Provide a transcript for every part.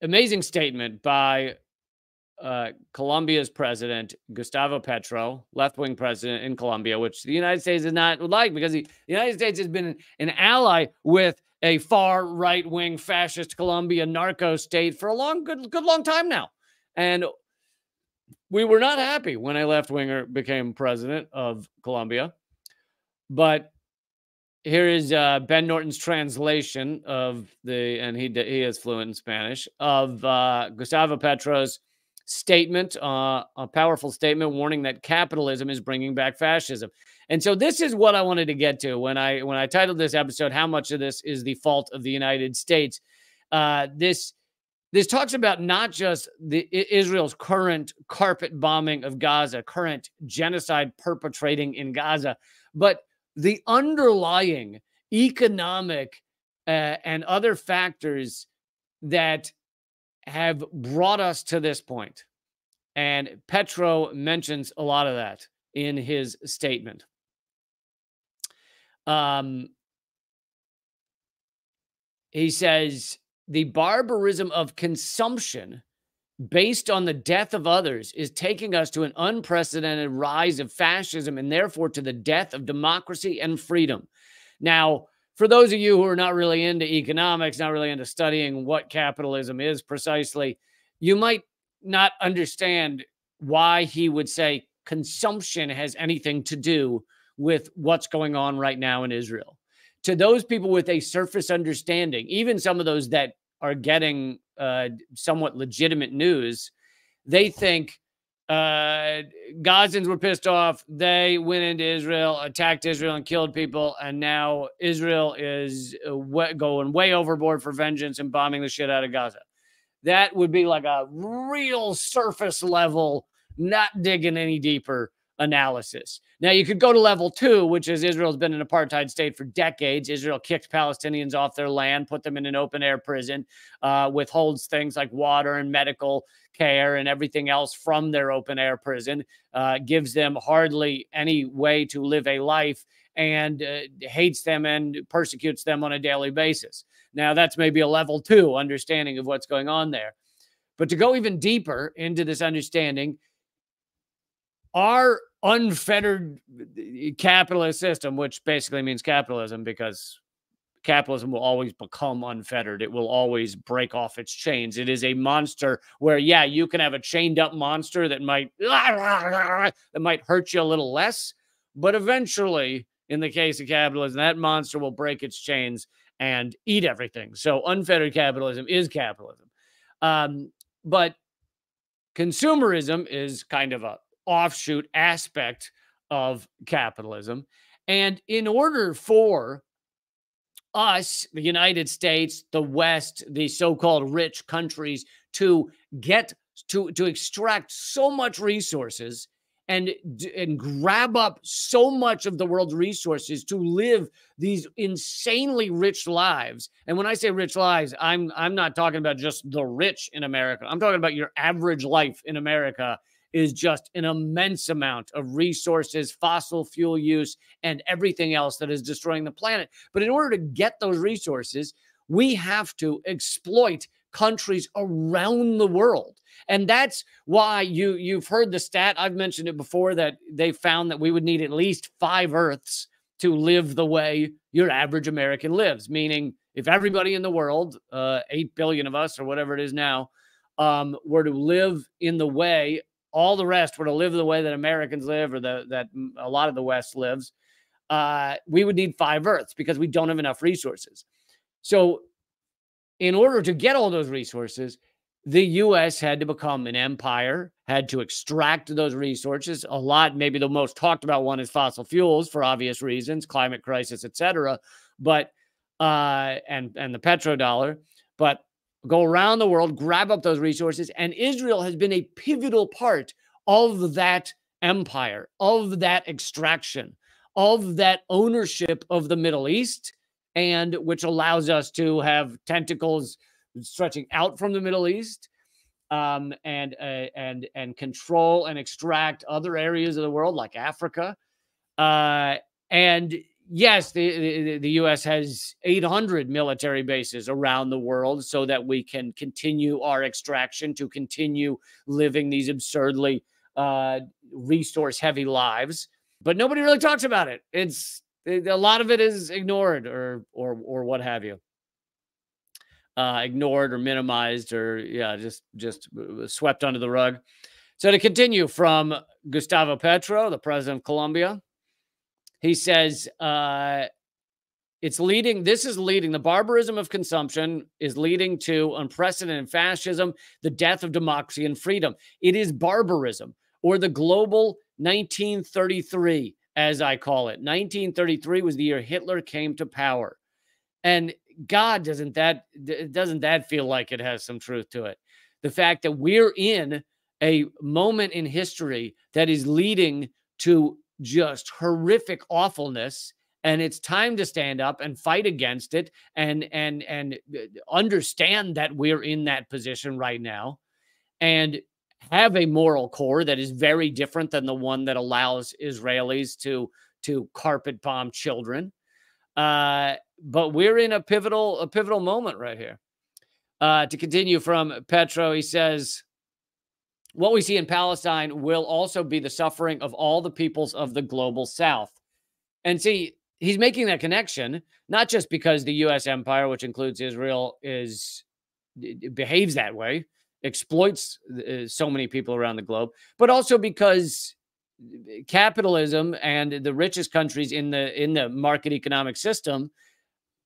amazing statement by Colombia's president, Gustavo Petro, left-wing president in Colombia, which the United States is not like, because the United States has been an ally with a far right-wing fascist Colombia narco state for a good long time now. And we were not happy when a left-winger became president of Colombia. But here is Ben Norton's translation of and he is fluent in Spanish, of Gustavo Petro's statement, a powerful statement warning that capitalism is bringing back fascism. And so this is what I wanted to get to when I titled this episode, "How much of this is the fault of the United States?" This talks about not just Israel's current carpet bombing of Gaza, current genocide perpetrating in Gaza, but the underlying economic and other factors that have brought us to this point. And Petro mentions a lot of that in his statement. He says, the barbarism of consumption based on the death of others is taking us to an unprecedented rise of fascism and therefore to the death of democracy and freedom. Now, for those of you who are not really into economics, not really into studying what capitalism is precisely, you might not understand why he would say consumption has anything to do with what's going on right now in Israel. To those people with a surface understanding, even some of those that are getting somewhat legitimate news, they think Gazans were pissed off. They went into Israel, attacked Israel, and killed people. And now Israel is going way overboard for vengeance and bombing the shit out of Gaza. That would be like a real surface level, not digging any deeper analysis. Now, you could go to level 2, which is Israel's been an apartheid state for decades. Israel kicked Palestinians off their land, put them in an open-air prison, withholds things like water and medical care and everything else from their open-air prison, gives them hardly any way to live a life, and hates them and persecutes them on a daily basis. Now, that's maybe a level 2 understanding of what's going on there. But to go even deeper into this understanding, our unfettered capitalist system, which basically means capitalism, because capitalism will always become unfettered. It will always break off its chains. It is a monster where, yeah, you can have a chained up monster that might hurt you a little less, but eventually, in the case of capitalism, that monster will break its chains and eat everything. So unfettered capitalism is capitalism. But consumerism is kind of a offshoot aspect of capitalism. And in order for us, the United States, the West, the so-called rich countries, to get to extract so much resources and grab up so much of the world's resources to live these insanely rich lives. And when I say rich lives, I'm not talking about just the rich in America. I'm talking about your average life in America is just an immense amount of resources, fossil fuel use, and everything else that is destroying the planet. But in order to get those resources, we have to exploit countries around the world. And that's why you've heard the stat, I've mentioned it before, that they found that we would need at least 5 Earths to live the way your average American lives. Meaning, if everybody in the world, 8 billion of us or whatever it is now, were to live in the way, all the rest were to live the way that Americans live, or that a lot of the West lives, we would need 5 Earths because we don't have enough resources. So in order to get all those resources, the U.S. had to become an empire, had to extract those resources. A lot, maybe the most talked about one is fossil fuels for obvious reasons, climate crisis, etc. But and the petrodollar, but go around the world, grab up those resources. And Israel has been a pivotal part of that empire, of that extraction, of that ownership of the Middle East, and which allows us to have tentacles stretching out from the Middle East, and control and extract other areas of the world like Africa. And yes, the U.S. has 800 military bases around the world so that we can continue our extraction, to continue living these absurdly resource-heavy lives. But nobody really talks about it. A lot of it is ignored, or what have you, ignored or minimized, or yeah, just swept under the rug. So to continue from Gustavo Petro, the president of Colombia, he says, the barbarism of consumption is leading to unprecedented fascism, the death of democracy and freedom. It is barbarism, or the global 1933, as I call it. 1933 was the year Hitler came to power. And God, doesn't that feel like it has some truth to it? The fact that we're in a moment in history that is leading to just horrific awfulness, and it's time to stand up and fight against it, and understand that we're in that position right now, and have a moral core that is very different than the one that allows Israelis to carpet bomb children. But we're in a pivotal moment right here. To continue from Petro, he says, what we see in Palestine will also be the suffering of all the peoples of the global South. And see, he's making that connection, not just because the U.S. empire, which includes Israel, behaves that way, exploits so many people around the globe, but also because capitalism and the richest countries in the market economic system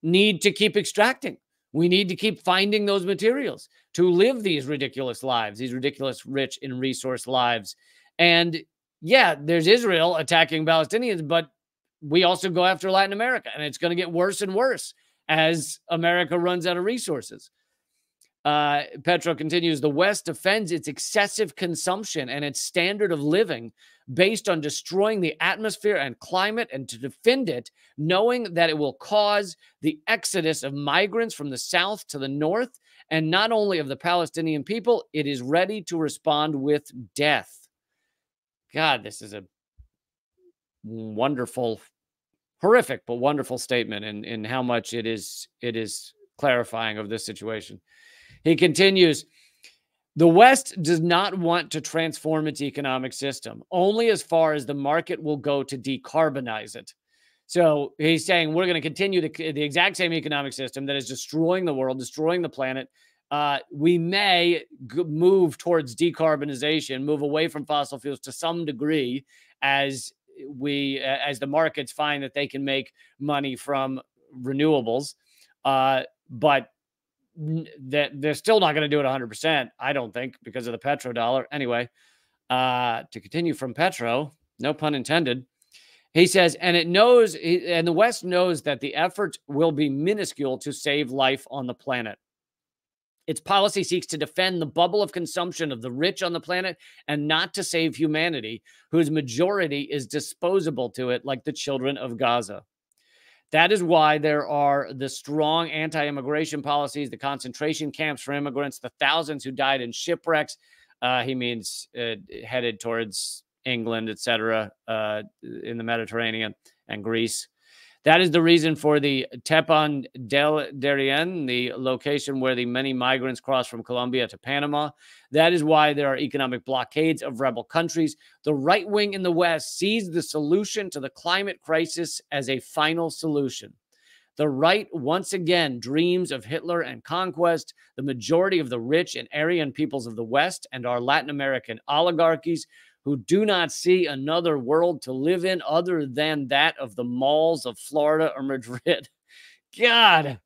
need to keep extracting. We need to keep finding those materials to live these ridiculous lives, these ridiculous rich in resource lives. And yeah, there's Israel attacking Palestinians, but we also go after Latin America, and it's going to get worse and worse as America runs out of resources. Petro continues, the West defends its excessive consumption and its standard of living based on destroying the atmosphere and climate, and to defend it, knowing that it will cause the exodus of migrants from the South to the North, and not only of the Palestinian people, it is ready to respond with death. God, this is a wonderful, horrific, but wonderful statement in how much it is clarifying of this situation. He continues, the West does not want to transform its economic system, only as far as the market will go to decarbonize it. So he's saying we're going to continue the exact same economic system that is destroying the world, destroying the planet. We may move towards decarbonization, move away from fossil fuels to some degree as the markets find that they can make money from renewables. But that they're still not going to do it 100%, I don't think, because of the petrodollar. Anyway, to continue from Petro, no pun intended, he says, and the West knows that the effort will be minuscule to save life on the planet. Its policy seeks to defend the bubble of consumption of the rich on the planet and not to save humanity, whose majority is disposable to it, like the children of Gaza. That is why there are the strong anti-immigration policies, the concentration camps for immigrants, the thousands who died in shipwrecks. He means headed towards England, etc., in the Mediterranean and Greece. That is the reason for the Tepan del Darien, the location where the many migrants cross from Colombia to Panama. That is why there are economic blockades of rebel countries. The right wing in the West sees the solution to the climate crisis as a final solution. The right once again dreams of Hitler and conquest. The majority of the rich and Aryan peoples of the West and our Latin American oligarchies, who do not see another world to live in other than that of the malls of Florida or Madrid. God,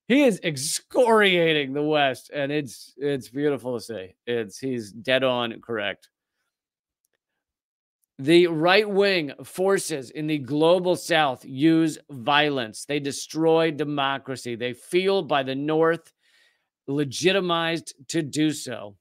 he is excoriating the West, and it's beautiful to see. He's dead on correct. The right-wing forces in the global South use violence. They destroy democracy. They feel by the North legitimized to do so.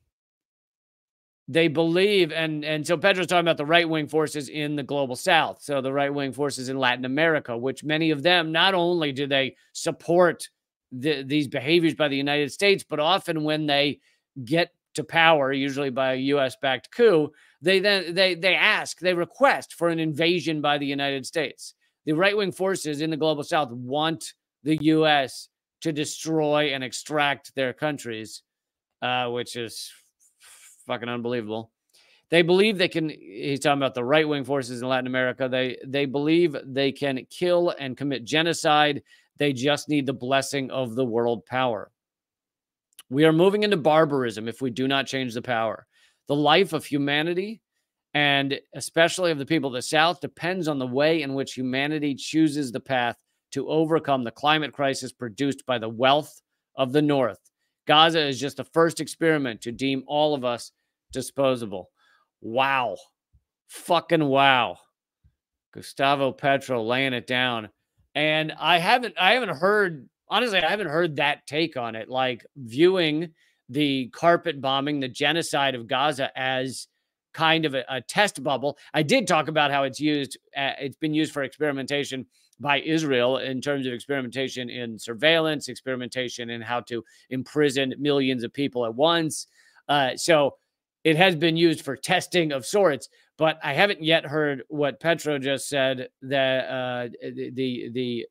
They believe, and so Petro's talking about the right-wing forces in the global South. So the right-wing forces in Latin America, which many of them, not only do they support these behaviors by the United States, but often when they get to power, usually by a U.S.-backed coup, they request for an invasion by the United States. the right-wing forces in the global south want the U.S. to destroy and extract their countries, which is fucking unbelievable. They believe they can, he's talking about the right-wing forces in Latin America. They believe they can kill and commit genocide. They just need the blessing of the world power. We are moving into barbarism if we do not change the power. The life of humanity, and especially of the people of the South, depends on the way in which humanity chooses the path to overcome the climate crisis produced by the wealth of the North. Gaza is just the first experiment to deem all of us disposable. Wow. Fucking wow. Gustavo Petro laying it down. And I haven't heard, honestly, I haven't heard that take on it. Like viewing the carpet bombing, the genocide of Gaza as kind of a test bubble. I did talk about how it's been used for experimentation by Israel in terms of experimentation in surveillance, experimentation in how to imprison millions of people at once. So it has been used for testing of sorts, but I haven't yet heard what Petro just said, that the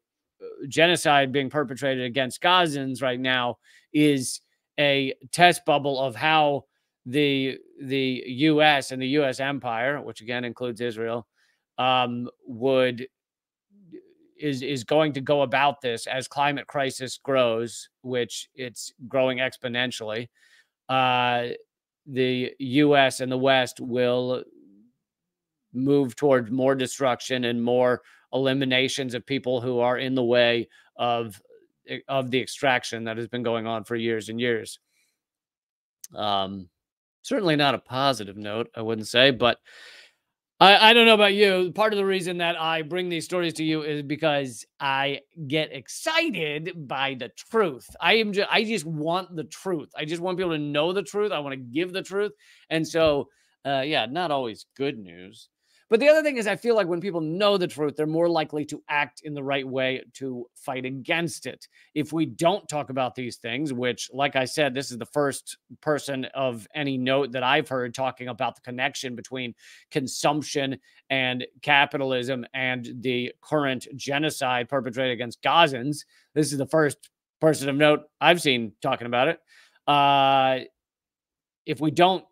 genocide being perpetrated against Gazans right now is a test bubble of how the U.S. and the U.S. empire, which again includes Israel, is going to go about this as climate crisis grows, which it's growing exponentially. The U.S. and the West will move towards more destruction and more eliminations of people who are in the way of the extraction that has been going on for years and years. Certainly not a positive note, I wouldn't say, but I don't know about you. Part of the reason that I bring these stories to you is because I get excited by the truth. I just want the truth. I just want people to know the truth. I want to give the truth. And so, yeah, not always good news. But the other thing is, I feel like when people know the truth, they're more likely to act in the right way to fight against it. If we don't talk about these things, which, like I said, this is the first person of any note that I've heard talking about the connection between consumption and capitalism and the current genocide perpetrated against Gazans. This is the first person of note I've seen talking about it. If we don't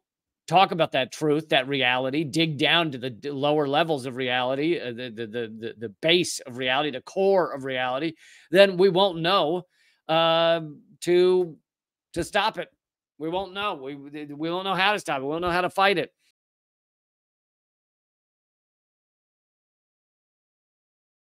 talk about that truth, that reality, dig down to the lower levels of reality, the base of reality, the core of reality, then we won't know to stop it. We won't know. We won't know how to stop it. We won't know how to fight it.